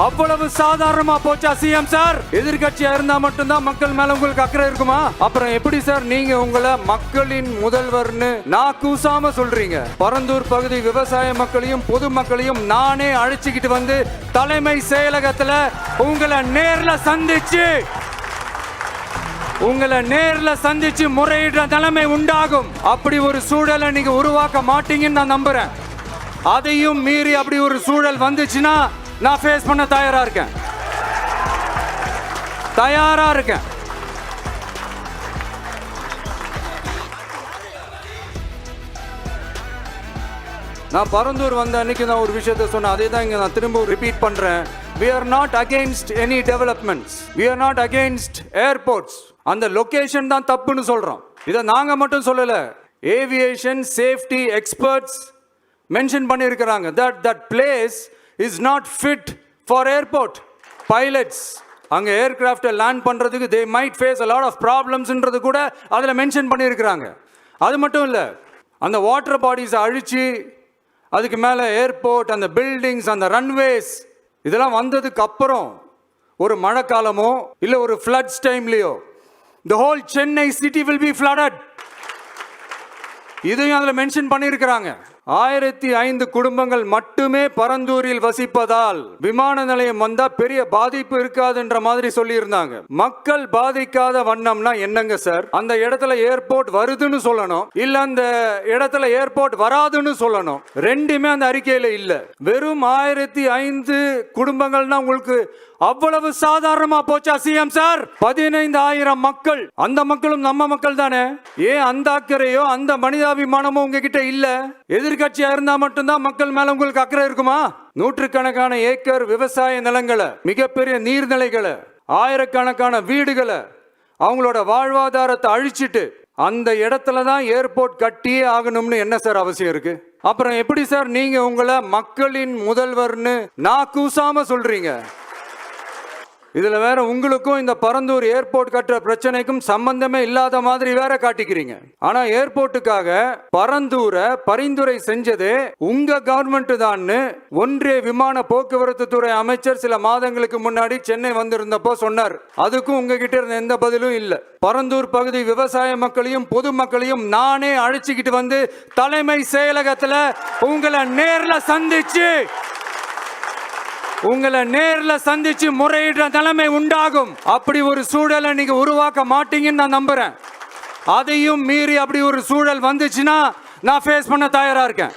அவ்வளவு சாதாரணமா போச்சா சிஎம் சார்? எதிர்கட்சியா இருந்தா மட்டும்தான் மக்கள் மேல உங்களுக்கு அக்கறை இருக்குமா? அப்புறம் எப்படி சார் நீங்க உங்களை மக்களின் முதல்வர்னு நான் கூசாம சொல்றீங்க? பரந்தூர் பகுதி விவசாய மக்களையும் பொதுமக்களையும் நானே அழைச்சிக்கிட்டு வந்து தலைமை செயலகத்துல உங்களை நேர்ல சந்திச்சு முறையிடுற நிலைமை உண்டாகும். அப்படி ஒரு சூழலை நீங்க உருவாக்க மாட்டீங்கன்னு நான் நம்புறேன். அதையும் மீறி அப்படி ஒரு சூழல் வந்துச்சுன்னா நான் ஃபேஸ் பண்ண தயாரா இருக்கேன். நான் பரந்தூர் வந்த அன்னைக்கு நான் ஒரு விஷயத்தை சொன்னேன், அதே தான் இங்க நான் திரும்ப ரிப்பீட் பண்றேன். We are not against any developments. We are not against airports. அந்த லொகேஷன் தான் தப்புன்னு சொல்றோம். இதை நாங்க மட்டும் சொல்லல, ஏவியேஷன் சேஃப்டி எக்ஸ்பர்ட்ஸ் மென்ஷன் பண்ணியிருக்கிறாங்க. that place is not fit for airport pilots. அங்க ஏர்கிராஃப்டை லேண்ட் பண்றதுக்கு they might face a lot of problemsன்றது கூட அதுல மென்ஷன் பண்ணியிருக்கிறாங்க. அது மட்டும் இல்ல, அந்த வாட்டர் பாடிஸை அழிச்சு அதுக்கு மேல ஏர்போர்ட், அந்த பில்டிங்ஸ், அந்த ரன்வேஸ் இதெல்லாம் வந்ததுக்கு அப்புறம் ஒரு மழைக்காலமோ இல்ல ஒரு floods டைம்லயோ the whole Chennai city will be flooded. இதையும் அதுல மென்ஷன் பண்ணியிருக்கிறாங்க. 1005 குடும்பங்கள் மட்டுமே பரந்தூரில் வசிப்பதால் விமான நிலையம் வந்தா பெரிய பாதிப்பு இருக்காதுன்ற மாதிரி சொல்லி இருந்தாங்க. மக்கள் பாதிக்காத வண்ணம்னா என்னங்க சார்? அந்த இடத்துல ஏர்போர்ட் வருதுன்னு சொல்லணும், இல்ல அந்த இடத்துல ஏர்போர்ட் வராதுன்னு சொல்லணும். ரெண்டுமே அந்த அறிக்கையில இல்ல. வெறும் 1005 குடும்பங்கள்னா உங்களுக்கு அவ்வளவு சாதாரணமா போச்சா சிஎம் சார்? 15,000 மக்கள், அந்த மக்களும் நம்ம மக்கள் தானே. ஏன் அந்த அக்கறையோ அந்த மனிதாபிமானமோ உங்ககிட்ட இல்ல? எதிர்கட்சியா இருந்தா மட்டும்தான் மக்கள் மேல உங்களுக்கு அக்கறை இருக்குமா? நூற்றுக்கணக்கான ஏக்கர் விவசாய நிலங்களை, மிகப்பெரிய நீர்நிலைகளை, ஆயிரக்கணக்கான வீடுகளை, அவங்களோட வாழ்வாதாரத்தை அழிச்சிட்டு அந்த இடத்துல தான் ஏர்போர்ட் கட்டியே ஆகணும்னு என்ன சார் அவசியம் இருக்கு? அப்புறம் எப்படி சார் நீங்க உங்களை மக்களின் முதல்வர்னு நான் கூசாம சொல்றீங்க? இதுல வேற உங்களுக்கும் இந்த பரந்தூர் ஏர்போர்ட் கட்டுற பிரச்சனைக்கும் சம்பந்தமே இல்லாத மாதிரி வேற காட்டிக்கிறீங்க. ஆனா ஏர்போர்ட்டுக்காக பரந்தூரை பரிந்துரை செஞ்சதே உங்க கவர்மெண்ட் தான் ஒன்றிய விமான போக்குவரத்து துறை அமைச்சர் சில மாதங்களுக்கு முன்னாடி சென்னை வந்திருந்தப்போ சொன்னார். அதுக்கும் உங்ககிட்ட இருந்த எந்த பதிலும் இல்ல. பரந்தூர் பகுதி விவசாய மக்களையும் பொதுமக்களையும் நானே அழைச்சிக்கிட்டு வந்து தலைமை செயலகத்துல உங்களை நேர்ல சந்திச்சு முறையிடுற நிலைமை உண்டாகும். அப்படி ஒரு சூழலை நீங்க உருவாக்க மாட்டீங்கன்னு நான் நம்புறேன். அதையும் மீறி அப்படி ஒரு சூழல் வந்துச்சுன்னா நான் ஃபேஸ் பண்ண தயாரா இருக்கேன்.